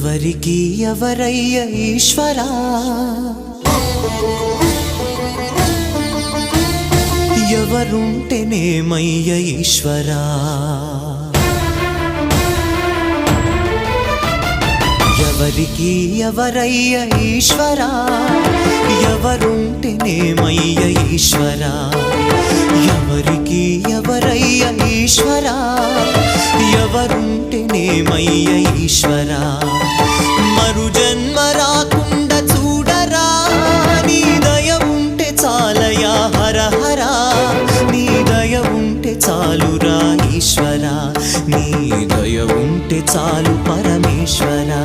ఎవరికి ఎవరయ్య ఈశ్వరా ఎవరుంటేనేమయ్య ఈశ్వరా ఎవరికి ఎవరయ్య ఈశ్వరా ఎవరుంటేనేమయ్య ఈశ్వరా ఎవరికి ఎవరయ్య ఈశ్వరా ఎవరుంటేనేమయ్య ఈశ్వరా మరు జన్మ రాకుండా చూడరా నీ దయ ఉంటే చాలయా హర హర నీ దయ ఉంటే చాలురా ఈశ్వరా నీ దయ ఉంటే చాలు పరమేశ్వరా